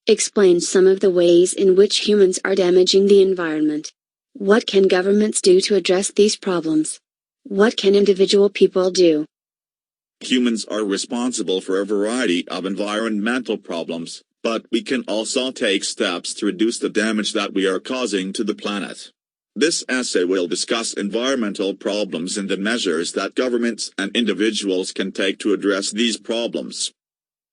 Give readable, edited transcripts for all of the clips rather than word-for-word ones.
explains some of the ways in which humans are damaging the environment. What can governments do to address these problems? What can individual people do? Humans are responsible for a variety of environmental problems, but we can also take steps to reduce the damage that we are causing to the planet. This essay will discuss environmental problems and the measures that governments and individuals can take to address these problems.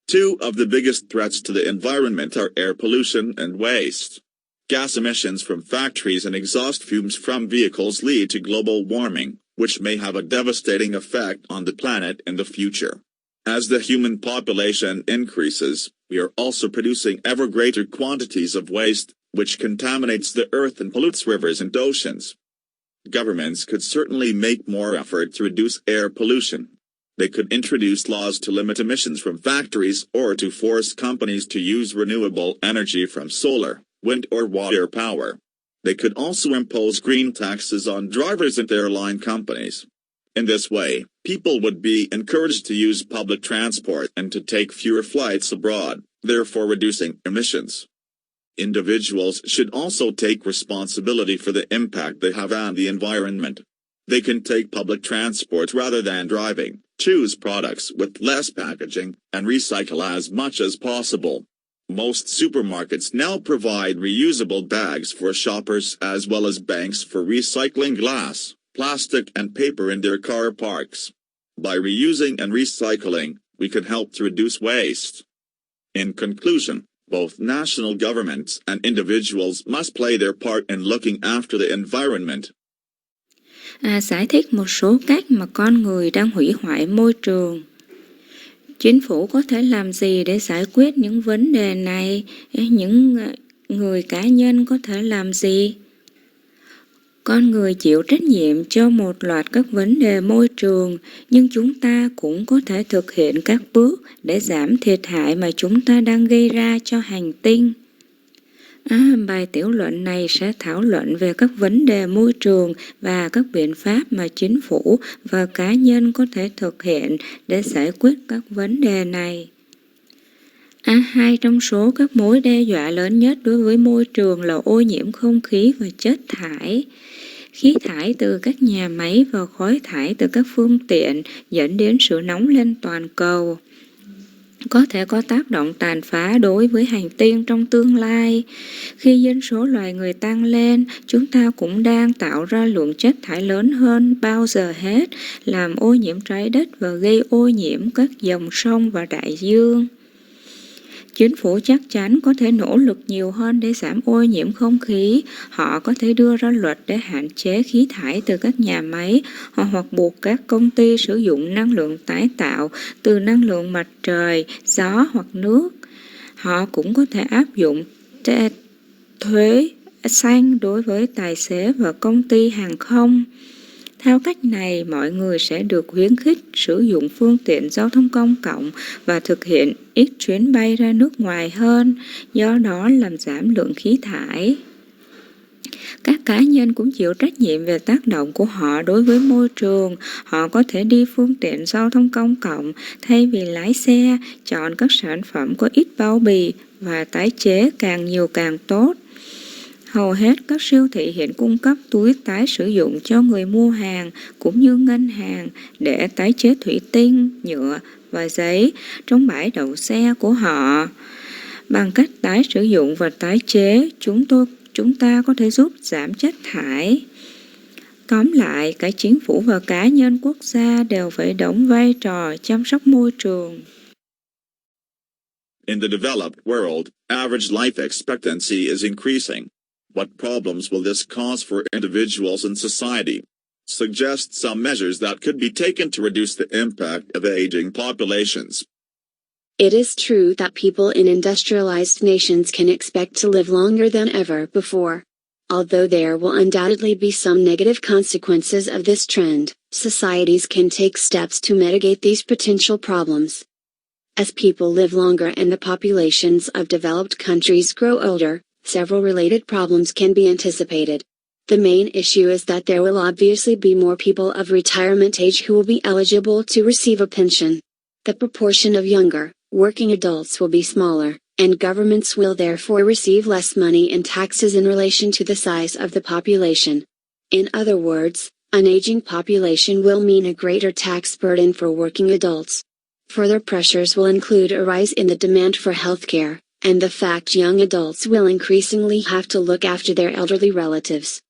Two of the biggest threats to the environment are air pollution and waste. Gas emissions from factories and exhaust fumes from vehicles lead to global warming, which may have a devastating effect on the planet in the future. As the human population increases, we are also producing ever greater quantities of waste, which contaminates the earth and pollutes rivers and oceans. Governments could certainly make more effort to reduce air pollution. They could introduce laws to limit emissions from factories or to force companies to use renewable energy from solar, wind or water power. They could also impose green taxes on drivers and airline companies. In this way, people would be encouraged to use public transport and to take fewer flights abroad, therefore reducing emissions. Individuals should also take responsibility for the impact they have on the environment. They can take public transport rather than driving, choose products with less packaging, and recycle as much as possible. Most supermarkets now provide reusable bags for shoppers as well as banks for recycling glass, plastic and paper in their car parks. By reusing and recycling, we can help to reduce waste. In conclusion, both national governments and individuals must play their part in looking after the environment. Giải thích một số cách mà con người đang hủy hoại môi trường. Chính phủ có thể làm gì để giải quyết những vấn đề này? Những người cá nhân có thể làm gì? Con người chịu trách nhiệm cho một loạt các vấn đề môi trường, nhưng chúng ta cũng có thể thực hiện các bước để giảm thiệt hại mà chúng ta đang gây ra cho hành tinh. Bài tiểu luận này sẽ thảo luận về các vấn đề môi trường và các biện pháp mà chính phủ và cá nhân có thể thực hiện để giải quyết các vấn đề này. Hai trong số các mối đe dọa lớn nhất đối với môi trường là ô nhiễm không khí và chất thải. Khí thải từ các nhà máy và khói thải từ các phương tiện dẫn đến sự nóng lên toàn cầu. Có thể có tác động tàn phá đối với hành tinh trong tương lai. Khi dân số loài người tăng lên, chúng ta cũng đang tạo ra lượng chất thải lớn hơn bao giờ hết, làm ô nhiễm trái đất và gây ô nhiễm các dòng sông và đại dương. Chính phủ chắc chắn có thể nỗ lực nhiều hơn để giảm ô nhiễm không khí. Họ có thể đưa ra luật để hạn chế khí thải từ các nhà máy, hoặc buộc các công ty sử dụng năng lượng tái tạo từ năng lượng mặt trời, gió hoặc nước. Họ cũng có thể áp dụng thuế xanh đối với tài xế và công ty hàng không. Theo cách này, mọi người sẽ được khuyến khích sử dụng phương tiện giao thông công cộng và thực hiện ít chuyến bay ra nước ngoài hơn, do đó làm giảm lượng khí thải. Các cá nhân cũng chịu trách nhiệm về tác động của họ đối với môi trường. Họ có thể đi phương tiện giao thông công cộng thay vì lái xe, chọn các sản phẩm có ít bao bì và tái chế càng nhiều càng tốt. Hầu hết các siêu thị hiện cung cấp túi tái sử dụng cho người mua hàng, cũng như ngân hàng để tái chế thủy tinh, nhựa và giấy trong bãi đậu xe của họ. Bằng cách tái sử dụng và tái chế, chúng ta có thể giúp giảm chất thải. Tóm lại, cả chính phủ và cá nhân quốc gia đều phải đóng vai trò chăm sóc môi trường. In the developed world, average life expectancy is increasing. What problems will this cause for individuals and society? Suggest some measures that could be taken to reduce the impact of aging populations. It is true that people in industrialized nations can expect to live longer than ever before. Although there will undoubtedly be some negative consequences of this trend, societies can take steps to mitigate these potential problems. As people live longer and the populations of developed countries grow older, several related problems can be anticipated. The main issue is that there will obviously be more people of retirement age who will be eligible to receive a pension. The proportion of younger, working adults will be smaller, and governments will therefore receive less money in taxes in relation to the size of the population. In other words, an aging population will mean a greater tax burden for working adults. Further pressures will include a rise in the demand for healthcare, and the fact young adults will increasingly have to look after their elderly relatives.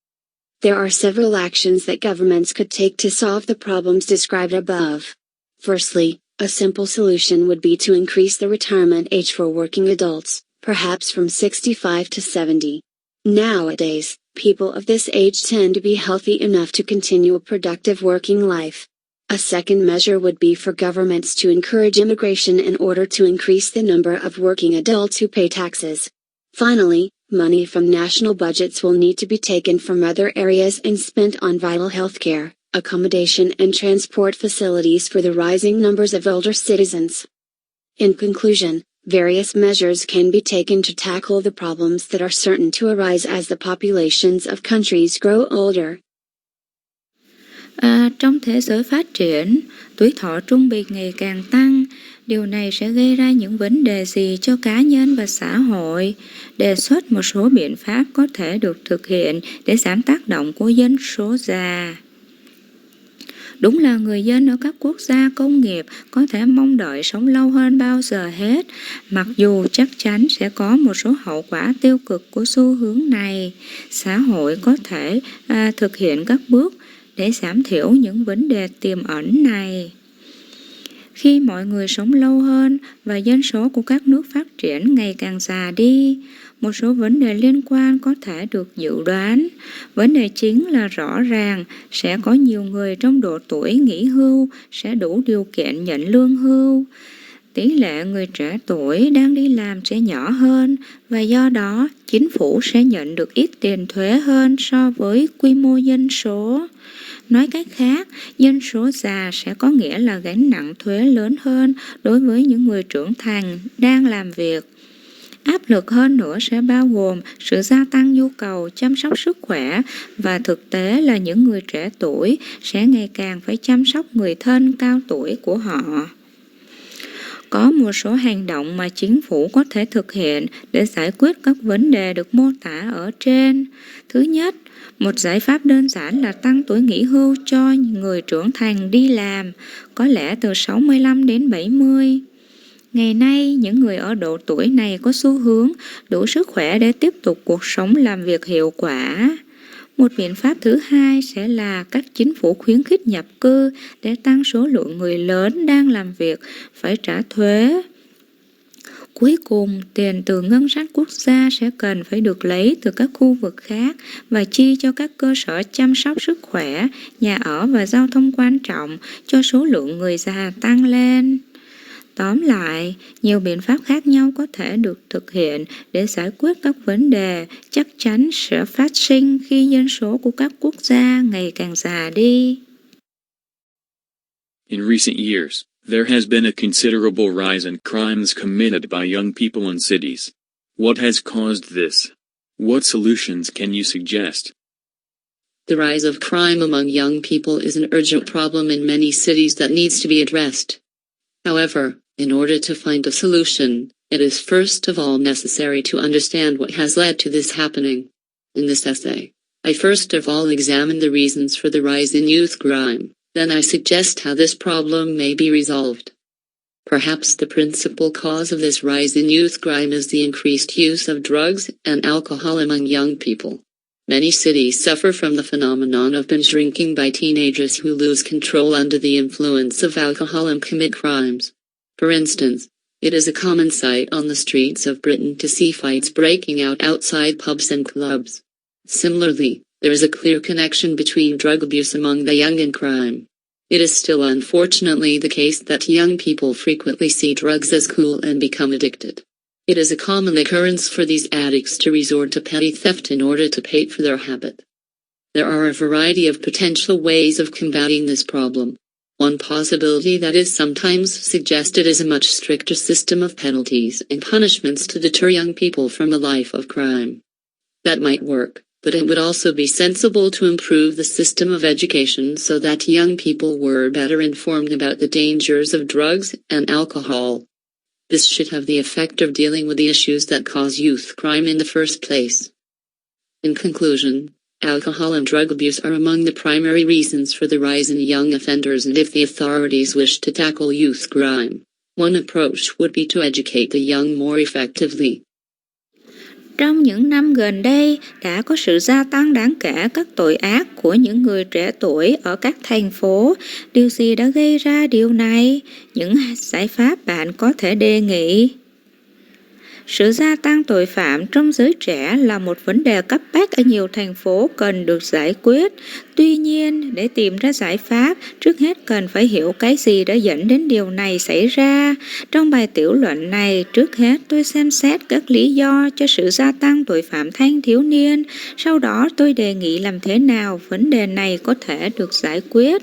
There are several actions that governments could take to solve the problems described above. Firstly, a simple solution would be to increase the retirement age for working adults, perhaps from 65 to 70. Nowadays, people of this age tend to be healthy enough to continue a productive working life. A second measure would be for governments to encourage immigration in order to increase the number of working adults who pay taxes. Finally, money from national budgets will need to be taken from other areas and spent on vital healthcare, accommodation and transport facilities for the rising numbers of older citizens. In conclusion, various measures can be taken to tackle the problems that are certain to arise as the populations of countries grow older. Trong thế giới phát triển, tuổi thọ trung bình ngày càng tăng. Điều này sẽ gây ra những vấn đề gì cho cá nhân và xã hội? Đề xuất một số biện pháp có thể được thực hiện để giảm tác động của dân số già. Đúng là người dân ở các quốc gia công nghiệp có thể mong đợi sống lâu hơn bao giờ hết, mặc dù chắc chắn sẽ có một số hậu quả tiêu cực của xu hướng này. Xã hội có thể thực hiện các bước để giảm thiểu những vấn đề tiềm ẩn này. Khi mọi người sống lâu hơn và dân số của các nước phát triển ngày càng già đi, một số vấn đề liên quan có thể được dự đoán. Vấn đề chính là rõ ràng sẽ có nhiều người trong độ tuổi nghỉ hưu sẽ đủ điều kiện nhận lương hưu. Tỷ lệ người trẻ tuổi đang đi làm sẽ nhỏ hơn và do đó chính phủ sẽ nhận được ít tiền thuế hơn so với quy mô dân số. Nói cách khác, dân số già sẽ có nghĩa là gánh nặng thuế lớn hơn đối với những người trưởng thành đang làm việc. Áp lực hơn nữa sẽ bao gồm sự gia tăng nhu cầu chăm sóc sức khỏe và thực tế là những người trẻ tuổi sẽ ngày càng phải chăm sóc người thân cao tuổi của họ. Có một số hành động mà chính phủ có thể thực hiện để giải quyết các vấn đề được mô tả ở trên. Thứ nhất, một giải pháp đơn giản là tăng tuổi nghỉ hưu cho người trưởng thành đi làm, có lẽ từ 65 đến 70. Ngày nay, những người ở độ tuổi này có xu hướng đủ sức khỏe để tiếp tục cuộc sống làm việc hiệu quả. Một biện pháp thứ hai sẽ là các chính phủ khuyến khích nhập cư để tăng số lượng người lớn đang làm việc phải trả thuế. Cuối cùng, tiền từ ngân sách quốc gia sẽ cần phải được lấy từ các khu vực khác và chi cho các cơ sở chăm sóc sức khỏe, nhà ở và giao thông quan trọng cho số lượng người già tăng lên. Tóm lại, nhiều biện pháp khác nhau có thể được thực hiện để giải quyết các vấn đề chắc chắn sẽ phát sinh khi dân số của các quốc gia ngày càng già đi. In recent years, there has been a considerable rise in crimes committed by young people in cities. What has caused this? What solutions can you suggest? The rise of crime among young people is an urgent problem in many cities that needs to be addressed. However, in order to find a solution, it is first of all necessary to understand what has led to this happening. In this essay, I first of all examine the reasons for the rise in youth crime. Then I suggest how this problem may be resolved. Perhaps the principal cause of this rise in youth crime is the increased use of drugs and alcohol among young people. Many cities suffer from the phenomenon of binge drinking by teenagers who lose control under the influence of alcohol and commit crimes. For instance, it is a common sight on the streets of Britain to see fights breaking out outside pubs and clubs. Similarly, there is a clear connection between drug abuse among the young and crime. It is still unfortunately the case that young people frequently see drugs as cool and become addicted. It is a common occurrence for these addicts to resort to petty theft in order to pay for their habit. There are a variety of potential ways of combating this problem. One possibility that is sometimes suggested is a much stricter system of penalties and punishments to deter young people from a life of crime. That might work, but it would also be sensible to improve the system of education so that young people were better informed about the dangers of drugs and alcohol. This should have the effect of dealing with the issues that cause youth crime in the first place. In conclusion, alcohol and drug abuse are among the primary reasons for the rise in young offenders, and if the authorities wish to tackle youth crime, one approach would be to educate the young more effectively. Trong những năm gần đây, đã có sự gia tăng đáng kể các tội ác của những người trẻ tuổi ở các thành phố. Điều gì đã gây ra điều này? Những giải pháp bạn có thể đề nghị. Sự gia tăng tội phạm trong giới trẻ là một vấn đề cấp bách ở nhiều thành phố cần được giải quyết. Tuy nhiên, để tìm ra giải pháp, trước hết cần phải hiểu cái gì đã dẫn đến điều này xảy ra. Trong bài tiểu luận này, trước hết tôi xem xét các lý do cho sự gia tăng tội phạm thanh thiếu niên. Sau đó tôi đề nghị làm thế nào vấn đề này có thể được giải quyết.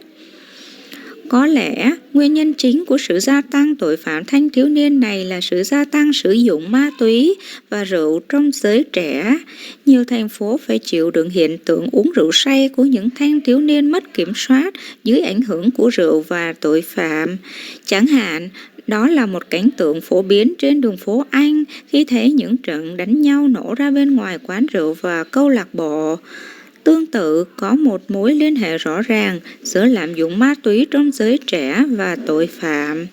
Có lẽ, nguyên nhân chính của sự gia tăng tội phạm thanh thiếu niên này là sự gia tăng sử dụng ma túy và rượu trong giới trẻ. Nhiều thành phố phải chịu đựng hiện tượng uống rượu say của những thanh thiếu niên mất kiểm soát dưới ảnh hưởng của rượu và tội phạm. Chẳng hạn, đó là một cảnh tượng phổ biến trên đường phố Anh khi thấy những trận đánh nhau nổ ra bên ngoài quán rượu và câu lạc bộ. Tương tự, có một mối liên hệ rõ ràng giữa lạm dụng ma túy trong giới trẻ và tội phạm.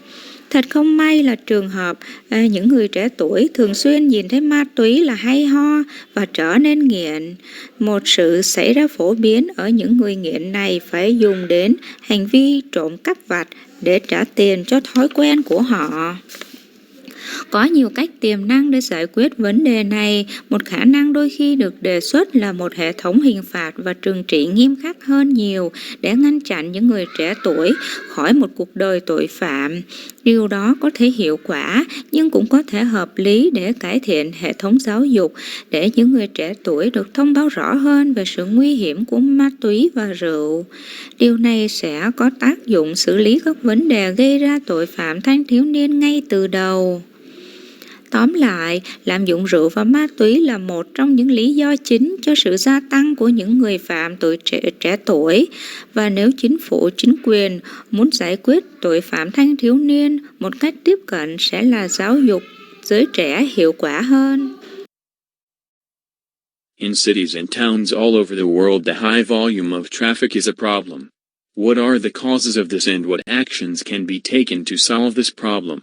Thật không may là trường hợp những người trẻ tuổi thường xuyên nhìn thấy ma túy là hay ho và trở nên nghiện. Một sự xảy ra phổ biến ở những người nghiện này phải dùng đến hành vi trộm cắp vặt để trả tiền cho thói quen của họ. Có nhiều cách tiềm năng để giải quyết vấn đề này. Một khả năng đôi khi được đề xuất là một hệ thống hình phạt và trừng trị nghiêm khắc hơn nhiều để ngăn chặn những người trẻ tuổi khỏi một cuộc đời tội phạm. Điều đó có thể hiệu quả, nhưng cũng có thể hợp lý để cải thiện hệ thống giáo dục, để những người trẻ tuổi được thông báo rõ hơn về sự nguy hiểm của ma túy và rượu. Điều này sẽ có tác dụng xử lý các vấn đề gây ra tội phạm thanh thiếu niên ngay từ đầu. Tóm lại, lạm dụng rượu và ma túy là một trong những lý do chính cho sự gia tăng của những người phạm tội trẻ tuổi. Và nếu chính phủ, chính quyền muốn giải quyết tội phạm thanh thiếu niên, một cách tiếp cận sẽ là giáo dục giới trẻ hiệu quả hơn. In cities and towns all over the world, the high volume of traffic is a problem. What are the causes of this and what actions can be taken to solve this problem?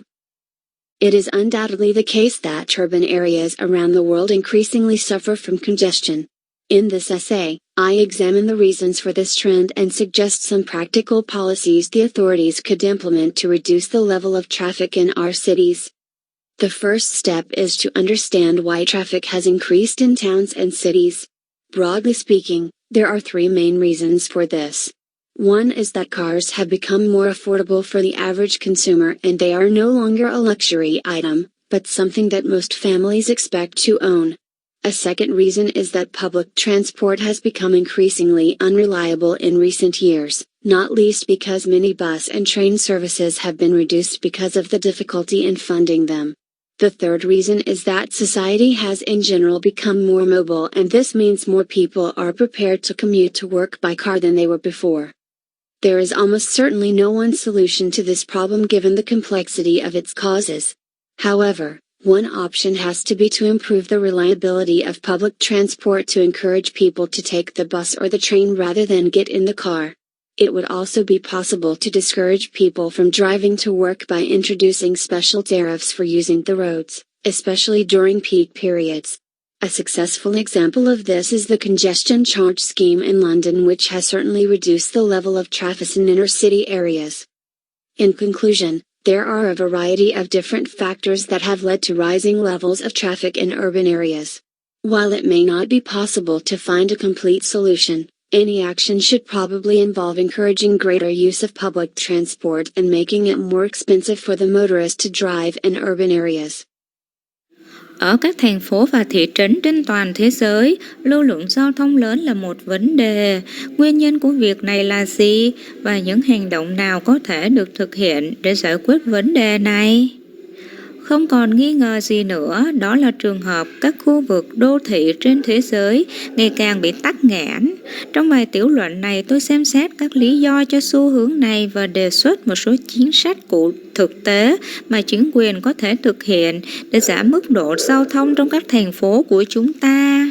It is undoubtedly the case that urban areas around the world increasingly suffer from congestion. In this essay, I examine the reasons for this trend and suggest some practical policies the authorities could implement to reduce the level of traffic in our cities. The first step is to understand why traffic has increased in towns and cities. Broadly speaking, there are three main reasons for this. One is that cars have become more affordable for the average consumer and they are no longer a luxury item, but something that most families expect to own. A second reason is that public transport has become increasingly unreliable in recent years, not least because many bus and train services have been reduced because of the difficulty in funding them. The third reason is that society has in general become more mobile, and this means more people are prepared to commute to work by car than they were before. There is almost certainly no one solution to this problem given the complexity of its causes. However, one option has to be to improve the reliability of public transport to encourage people to take the bus or the train rather than get in the car. It would also be possible to discourage people from driving to work by introducing special tariffs for using the roads, especially during peak periods. A successful example of this is the congestion charge scheme in London, which has certainly reduced the level of traffic in inner city areas. In conclusion, there are a variety of different factors that have led to rising levels of traffic in urban areas. While it may not be possible to find a complete solution, any action should probably involve encouraging greater use of public transport and making it more expensive for the motorist to drive in urban areas. Ở các thành phố và thị trấn trên toàn thế giới, lưu lượng giao thông lớn là một vấn đề. Nguyên nhân của việc này là gì và những hành động nào có thể được thực hiện để giải quyết vấn đề này? Không còn nghi ngờ gì nữa, đó là trường hợp các khu vực đô thị trên thế giới ngày càng bị tắc nghẽn. Trong bài tiểu luận này, tôi xem xét các lý do cho xu hướng này và đề xuất một số chính sách cụ thực tế mà chính quyền có thể thực hiện để giảm mức độ giao thông trong các thành phố của chúng ta.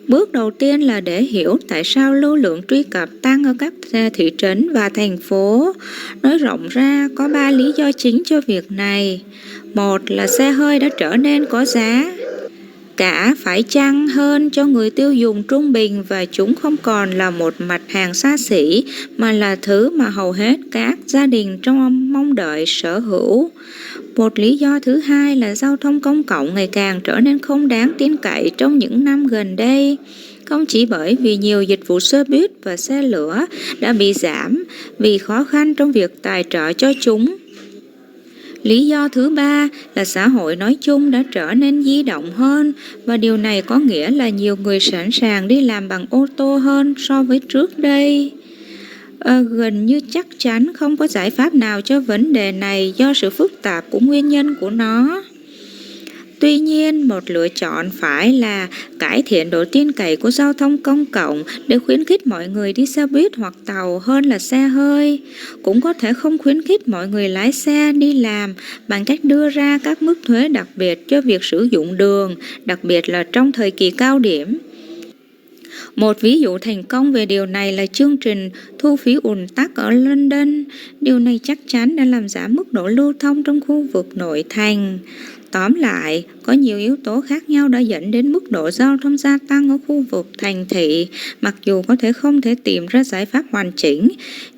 Bước đầu tiên là để hiểu tại sao lưu lượng truy cập tăng ở các thị trấn và thành phố. Nói rộng ra, có 3 lý do chính cho việc này. Một là xe hơi đã trở nên có giá cả phải chăng hơn cho người tiêu dùng trung bình và chúng không còn là một mặt hàng xa xỉ mà là thứ mà hầu hết các gia đình trong mong đợi sở hữu. Một lý do thứ hai là giao thông công cộng ngày càng trở nên không đáng tin cậy trong những năm gần đây. Không chỉ bởi vì nhiều dịch vụ xe buýt và xe lửa đã bị giảm vì khó khăn trong việc tài trợ cho chúng. Lý do thứ ba là xã hội nói chung đã trở nên di động hơn và điều này có nghĩa là nhiều người sẵn sàng đi làm bằng ô tô hơn so với trước đây. Gần như chắc chắn không có giải pháp nào cho vấn đề này do sự phức tạp của nguyên nhân của nó. Tuy nhiên, một lựa chọn phải là cải thiện độ tin cậy của giao thông công cộng để khuyến khích mọi người đi xe buýt hoặc tàu hơn là xe hơi. Cũng có thể không khuyến khích mọi người lái xe đi làm bằng cách đưa ra các mức thuế đặc biệt cho việc sử dụng đường, đặc biệt là trong thời kỳ cao điểm. Một ví dụ thành công về điều này là chương trình thu phí ùn tắc ở London. Điều này chắc chắn đã làm giảm mức độ lưu thông trong khu vực nội thành. Tóm lại, có nhiều yếu tố khác nhau đã dẫn đến mức độ giao thông gia tăng ở khu vực thành thị, mặc dù có thể không thể tìm ra giải pháp hoàn chỉnh,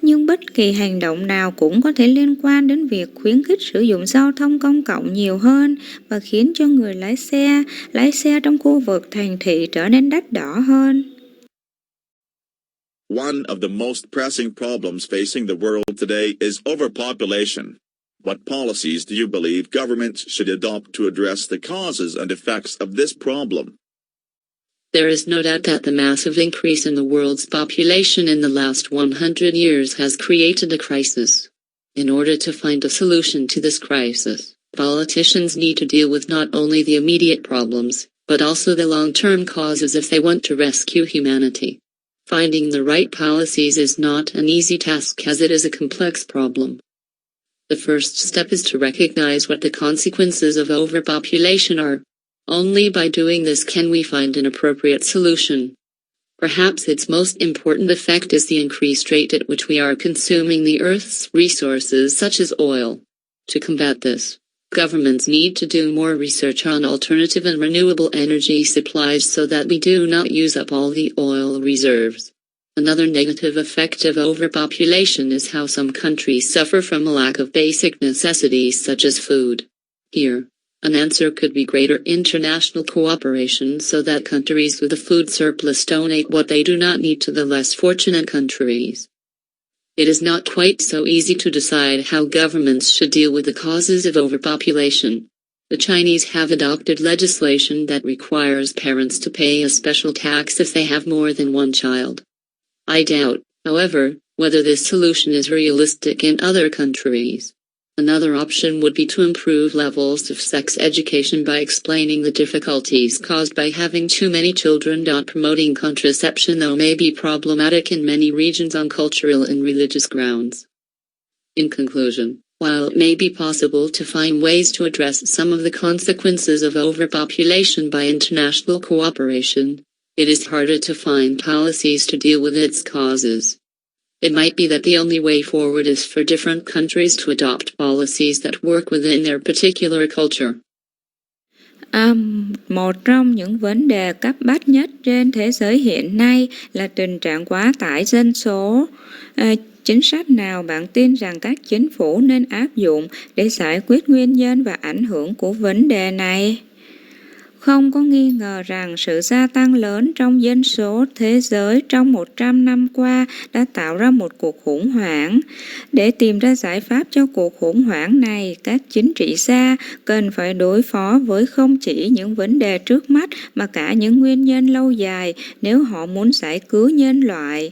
nhưng bất kỳ hành động nào cũng có thể liên quan đến việc khuyến khích sử dụng giao thông công cộng nhiều hơn và khiến cho người lái xe trong khu vực thành thị trở nên đắt đỏ hơn. One of the most pressing problems facing the world today is overpopulation. What policies do you believe governments should adopt to address the causes and effects of this problem? There is no doubt that the massive increase in the world's population in the last 100 years has created a crisis. In order to find a solution to this crisis, politicians need to deal with not only the immediate problems, but also the long-term causes if they want to rescue humanity. Finding the right policies is not an easy task as it is a complex problem. The first step is to recognize what the consequences of overpopulation are. Only by doing this can we find an appropriate solution. Perhaps its most important effect is the increased rate at which we are consuming the Earth's resources such as oil. To combat this, governments need to do more research on alternative and renewable energy supplies so that we do not use up all the oil reserves. Another negative effect of overpopulation is how some countries suffer from a lack of basic necessities such as food. Here, an answer could be greater international cooperation so that countries with a food surplus donate what they do not need to the less fortunate countries. It is not quite so easy to decide how governments should deal with the causes of overpopulation. The Chinese have adopted legislation that requires parents to pay a special tax if they have more than one child. I doubt, however, whether this solution is realistic in other countries. Another option would be to improve levels of sex education by explaining the difficulties caused by having too many children. Promoting contraception, though, may be problematic in many regions on cultural and religious grounds. In conclusion, while it may be possible to find ways to address some of the consequences of overpopulation by international cooperation, it is harder to find policies to deal with its causes. It might be that the only way forward is for different countries to adopt policies that work within their particular culture. Một trong những vấn đề cấp bách nhất trên thế giới hiện nay là tình trạng quá tải dân số. Chính sách nào bạn tin rằng các chính phủ nên áp dụng để giải quyết nguyên nhân và ảnh hưởng của vấn đề này? Không có nghi ngờ rằng sự gia tăng lớn trong dân số thế giới trong 100 năm qua đã tạo ra một cuộc khủng hoảng. Để tìm ra giải pháp cho cuộc khủng hoảng này, các chính trị gia cần phải đối phó với không chỉ những vấn đề trước mắt mà cả những nguyên nhân lâu dài nếu họ muốn giải cứu nhân loại.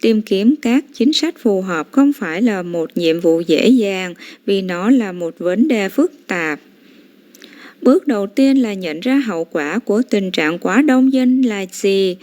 Tìm kiếm các chính sách phù hợp không phải là một nhiệm vụ dễ dàng vì nó là một vấn đề phức tạp. Bước đầu tiên là nhận ra hậu quả của tình trạng quá đông dân là gì.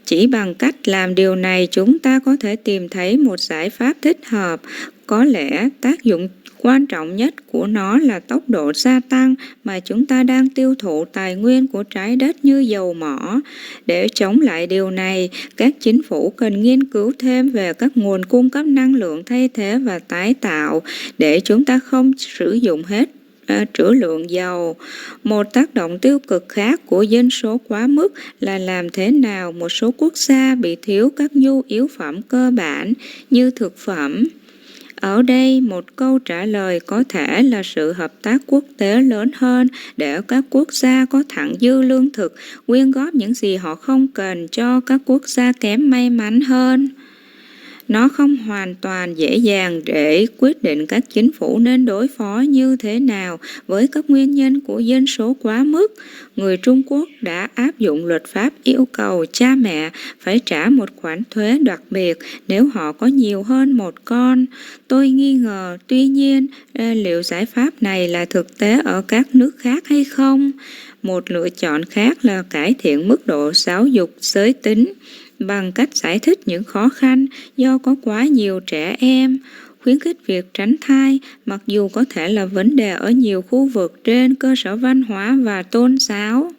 Chỉ bằng cách làm điều này, chúng ta có thể tìm thấy một giải pháp thích hợp. Có lẽ tác dụng quan trọng nhất của nó là tốc độ gia tăng mà chúng ta đang tiêu thụ tài nguyên của trái đất như dầu mỏ. Để chống lại điều này, các chính phủ cần nghiên cứu thêm về các nguồn cung cấp năng lượng thay thế và tái tạo để chúng ta không sử dụng hết trữ lượng dầu. Một tác động tiêu cực khác của dân số quá mức là làm thế nào một số quốc gia bị thiếu các nhu yếu phẩm cơ bản như thực phẩm. Ở đây, một câu trả lời có thể là sự hợp tác quốc tế lớn hơn để các quốc gia có thặng dư lương thực quyên góp những gì họ không cần cho các quốc gia kém may mắn hơn. Nó không hoàn toàn dễ dàng để quyết định các chính phủ nên đối phó như thế nào với các nguyên nhân của dân số quá mức. Người Trung Quốc đã áp dụng luật pháp yêu cầu cha mẹ phải trả một khoản thuế đặc biệt nếu họ có nhiều hơn một con. Tôi nghi ngờ, tuy nhiên, liệu giải pháp này là thực tế ở các nước khác hay không? Một lựa chọn khác là cải thiện mức độ giáo dục giới tính bằng cách giải thích những khó khăn do có quá nhiều trẻ em, khuyến khích việc tránh thai, mặc dù có thể là vấn đề ở nhiều khu vực trên cơ sở văn hóa và tôn giáo.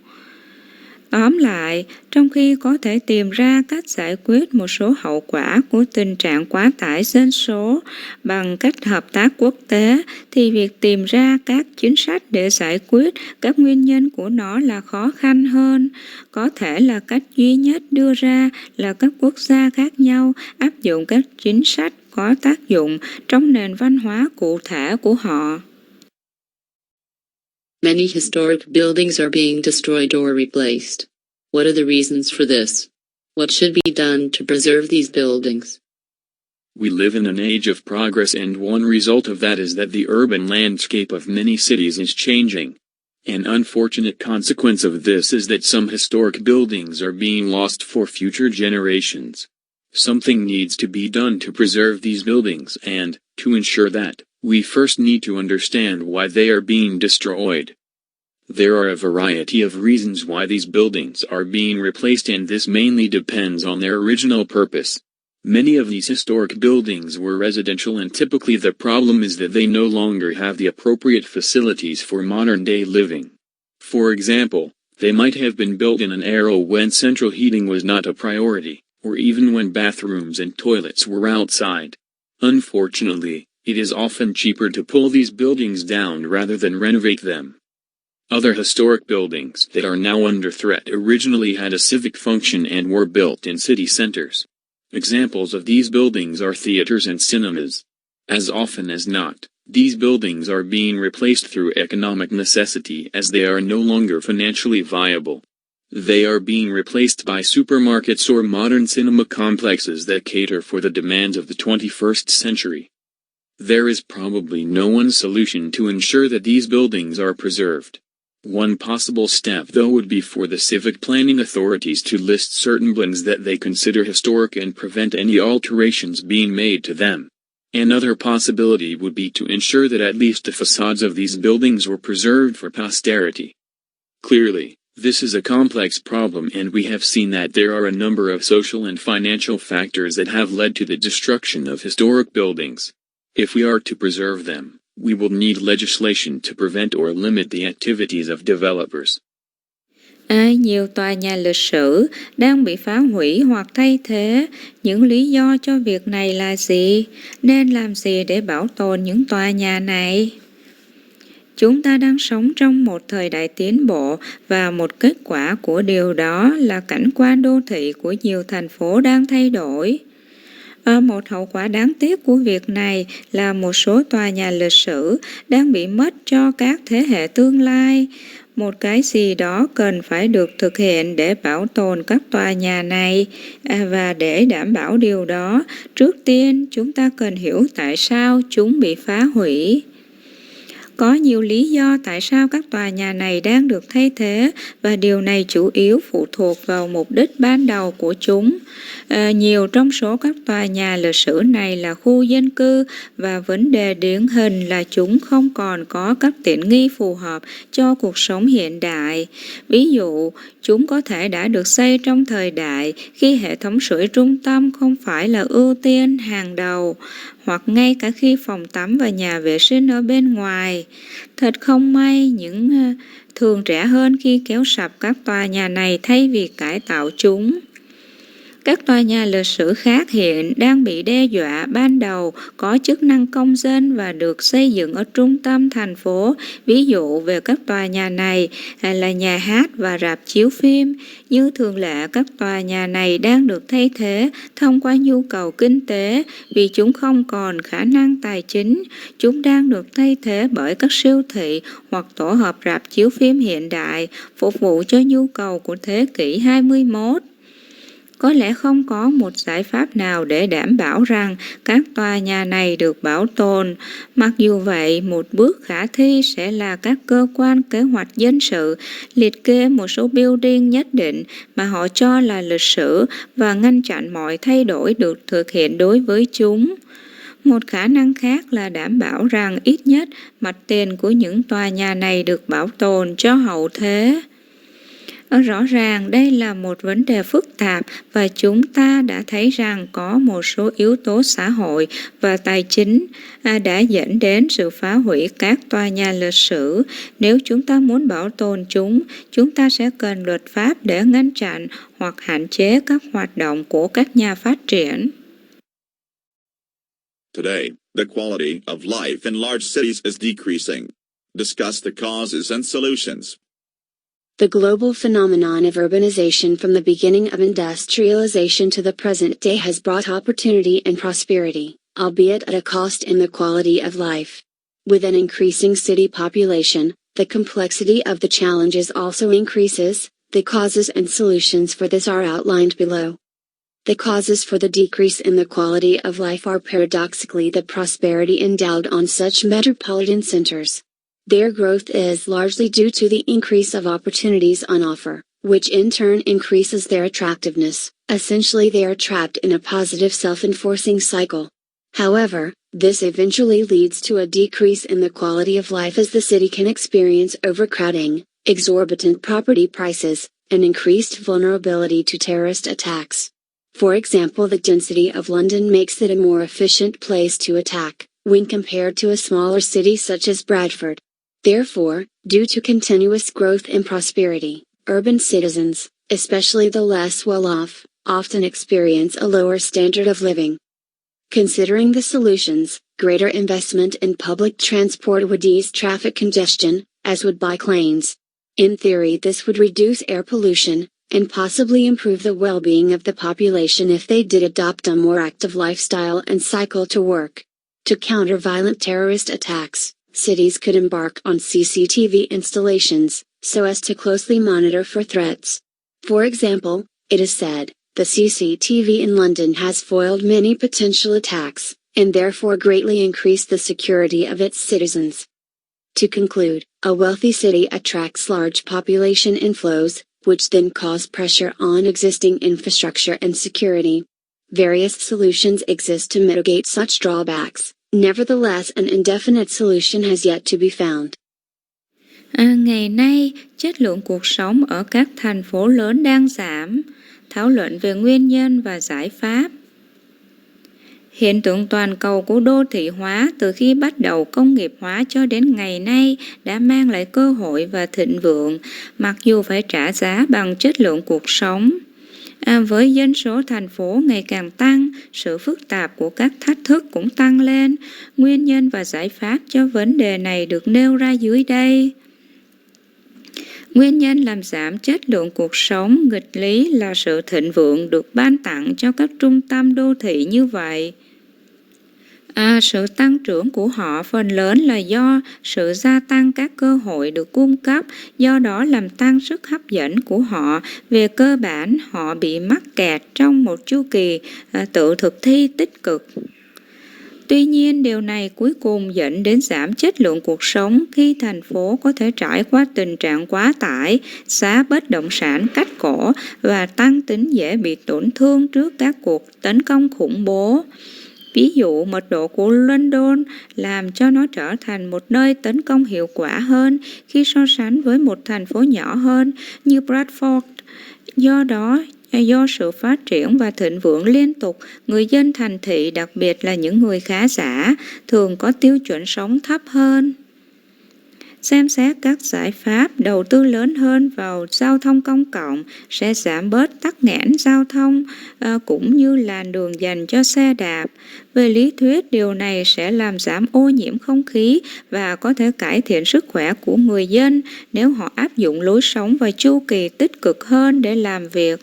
Tóm lại, trong khi có thể tìm ra cách giải quyết một số hậu quả của tình trạng quá tải dân số bằng cách hợp tác quốc tế, thì việc tìm ra các chính sách để giải quyết các nguyên nhân của nó là khó khăn hơn. Có thể là cách duy nhất đưa ra là các quốc gia khác nhau áp dụng các chính sách có tác dụng trong nền văn hóa cụ thể của họ. Many historic buildings are being destroyed or replaced. What are the reasons for this? What should be done to preserve these buildings? We live in an age of progress, and one result of that is that the urban landscape of many cities is changing. An unfortunate consequence of this is that some historic buildings are being lost for future generations. Something needs to be done to preserve these buildings, and, to ensure that, we first need to understand why they are being destroyed. There are a variety of reasons why these buildings are being replaced, and this mainly depends on their original purpose. Many of these historic buildings were residential, and typically the problem is that they no longer have the appropriate facilities for modern-day living. For example, they might have been built in an era when central heating was not a priority, or even when bathrooms and toilets were outside. Unfortunately, it is often cheaper to pull these buildings down rather than renovate them. Other historic buildings that are now under threat originally had a civic function and were built in city centers. Examples of these buildings are theaters and cinemas. As often as not, these buildings are being replaced through economic necessity as they are no longer financially viable. They are being replaced by supermarkets or modern cinema complexes that cater for the demands of the 21st century. There is probably no one solution to ensure that these buildings are preserved. One possible step, though, would be for the civic planning authorities to list certain buildings that they consider historic and prevent any alterations being made to them. Another possibility would be to ensure that at least the facades of these buildings were preserved for posterity. Clearly, this is a complex problem, and we have seen that there are a number of social and financial factors that have led to the destruction of historic buildings. If we are to preserve them, we will need legislation to prevent or limit the activities of developers. Nhiều tòa nhà lịch sử đang bị phá hủy hoặc thay thế. Những lý do cho việc này là gì? Nên làm gì để bảo tồn những tòa nhà này? Chúng ta đang sống trong một thời đại tiến bộ, và một kết quả của điều đó là cảnh quan đô thị của nhiều thành phố đang thay đổi. Một hậu quả đáng tiếc của việc này là một số tòa nhà lịch sử đang bị mất cho các thế hệ tương lai. Một cái gì đó cần phải được thực hiện để bảo tồn các tòa nhà này, và để đảm bảo điều đó, trước tiên chúng ta cần hiểu tại sao chúng bị phá hủy. Có nhiều lý do tại sao các tòa nhà này đang được thay thế và điều này chủ yếu phụ thuộc vào mục đích ban đầu của chúng. Nhiều trong số các tòa nhà lịch sử này là khu dân cư và vấn đề điển hình là chúng không còn có các tiện nghi phù hợp cho cuộc sống hiện đại. Ví dụ, chúng có thể đã được xây trong thời đại khi hệ thống sưởi trung tâm không phải là ưu tiên hàng đầu, hoặc ngay cả khi phòng tắm và nhà vệ sinh ở bên ngoài. Thật không may, những thường rẻ hơn khi kéo sập các tòa nhà này thay vì cải tạo chúng. Các tòa nhà lịch sử khác hiện đang bị đe dọa ban đầu có chức năng công dân và được xây dựng ở trung tâm thành phố. Ví dụ về các tòa nhà này là nhà hát và rạp chiếu phim. Như thường lệ, các tòa nhà này đang được thay thế thông qua nhu cầu kinh tế vì chúng không còn khả năng tài chính. Chúng đang được thay thế bởi các siêu thị hoặc tổ hợp rạp chiếu phim hiện đại phục vụ cho nhu cầu của thế kỷ 21. Có lẽ không có một giải pháp nào để đảm bảo rằng các tòa nhà này được bảo tồn. Mặc dù vậy, một bước khả thi sẽ là các cơ quan kế hoạch dân sự liệt kê một số building nhất định mà họ cho là lịch sử và ngăn chặn mọi thay đổi được thực hiện đối với chúng. Một khả năng khác là đảm bảo rằng ít nhất mặt tiền của những tòa nhà này được bảo tồn cho hậu thế. Rõ ràng đây là một vấn đề phức tạp và chúng ta đã thấy rằng có một số yếu tố xã hội và tài chính đã dẫn đến sự phá hủy các tòa nhà lịch sử. Nếu chúng ta muốn bảo tồn chúng ta sẽ cần luật pháp để ngăn chặn hoặc hạn chế các hoạt động của các nhà phát triển. Today, the quality of life in large cities is decreasing. Discuss the causes and solutions. The global phenomenon of urbanization from the beginning of industrialization to the present day has brought opportunity and prosperity, albeit at a cost in the quality of life. With an increasing city population, the complexity of the challenges also increases. The causes and solutions for this are outlined below. The causes for the decrease in the quality of life are paradoxically the prosperity endowed on such metropolitan centers. Their growth is largely due to the increase of opportunities on offer, which in turn increases their attractiveness. Essentially, they are trapped in a positive self-enforcing cycle. However, this eventually leads to a decrease in the quality of life as the city can experience overcrowding, exorbitant property prices, and increased vulnerability to terrorist attacks. For example, the density of London makes it a more efficient place to attack, when compared to a smaller city such as Bradford. Therefore, due to continuous growth and prosperity, urban citizens, especially the less well-off, often experience a lower standard of living. Considering the solutions, greater investment in public transport would ease traffic congestion, as would bike lanes. In theory, this would reduce air pollution, and possibly improve the well-being of the population if they did adopt a more active lifestyle and cycle to work. To counter violent terrorist attacks, cities could embark on CCTV installations, so as to closely monitor for threats. For example, it is said, the CCTV in London has foiled many potential attacks, and therefore greatly increased the security of its citizens. To conclude, a wealthy city attracts large population inflows, which then cause pressure on existing infrastructure and security. Various solutions exist to mitigate such drawbacks. Nevertheless, an indefinite solution has yet to be found. Ngày nay, chất lượng cuộc sống ở các thành phố lớn đang giảm. Thảo luận về nguyên nhân và giải pháp. Hiện tượng toàn cầu của đô thị hóa từ khi bắt đầu công nghiệp hóa cho đến ngày nay đã mang lại cơ hội và thịnh vượng, mặc dù phải trả giá bằng chất lượng cuộc sống. Với dân số thành phố ngày càng tăng, sự phức tạp của các thách thức cũng tăng lên. Nguyên nhân và giải pháp cho vấn đề này được nêu ra dưới đây. Nguyên nhân làm giảm chất lượng cuộc sống nghịch lý là sự thịnh vượng được ban tặng cho các trung tâm đô thị như vậy. Sự tăng trưởng của họ phần lớn là do sự gia tăng các cơ hội được cung cấp, do đó làm tăng sức hấp dẫn của họ. Về cơ bản, họ bị mắc kẹt trong một chu kỳ tự thực thi tích cực. Tuy nhiên, điều này cuối cùng dẫn đến giảm chất lượng cuộc sống khi thành phố có thể trải qua tình trạng quá tải, giá bất động sản cắt cổ và tăng tính dễ bị tổn thương trước các cuộc tấn công khủng bố. Ví dụ, mật độ của London làm cho nó trở thành một nơi tấn công hiệu quả hơn khi so sánh với một thành phố nhỏ hơn như Bradford. Do sự phát triển và thịnh vượng liên tục, người dân thành thị, đặc biệt là những người khá giả, thường có tiêu chuẩn sống thấp hơn. Xem xét các giải pháp đầu tư lớn hơn vào giao thông công cộng sẽ giảm bớt tắc nghẽn giao thông cũng như làn đường dành cho xe đạp. Về lý thuyết, điều này sẽ làm giảm ô nhiễm không khí và có thể cải thiện sức khỏe của người dân nếu họ áp dụng lối sống và chu kỳ tích cực hơn để làm việc.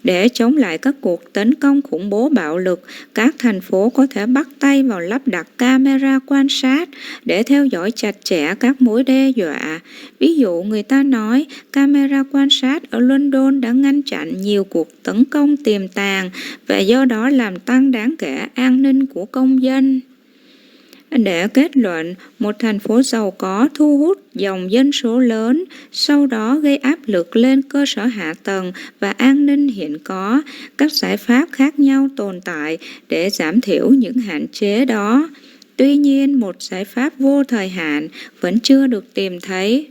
Để chống lại các cuộc tấn công khủng bố bạo lực, các thành phố có thể bắt tay vào lắp đặt camera quan sát để theo dõi chặt chẽ các mối đe dọa. Ví dụ, người ta nói camera quan sát ở London đã ngăn chặn nhiều cuộc tấn công tiềm tàng và do đó làm tăng đáng kể an ninh của công dân. Để kết luận, một thành phố giàu có thu hút dòng dân số lớn, sau đó gây áp lực lên cơ sở hạ tầng và an ninh hiện có. Các giải pháp khác nhau tồn tại để giảm thiểu những hạn chế đó. Tuy nhiên, một giải pháp vô thời hạn vẫn chưa được tìm thấy.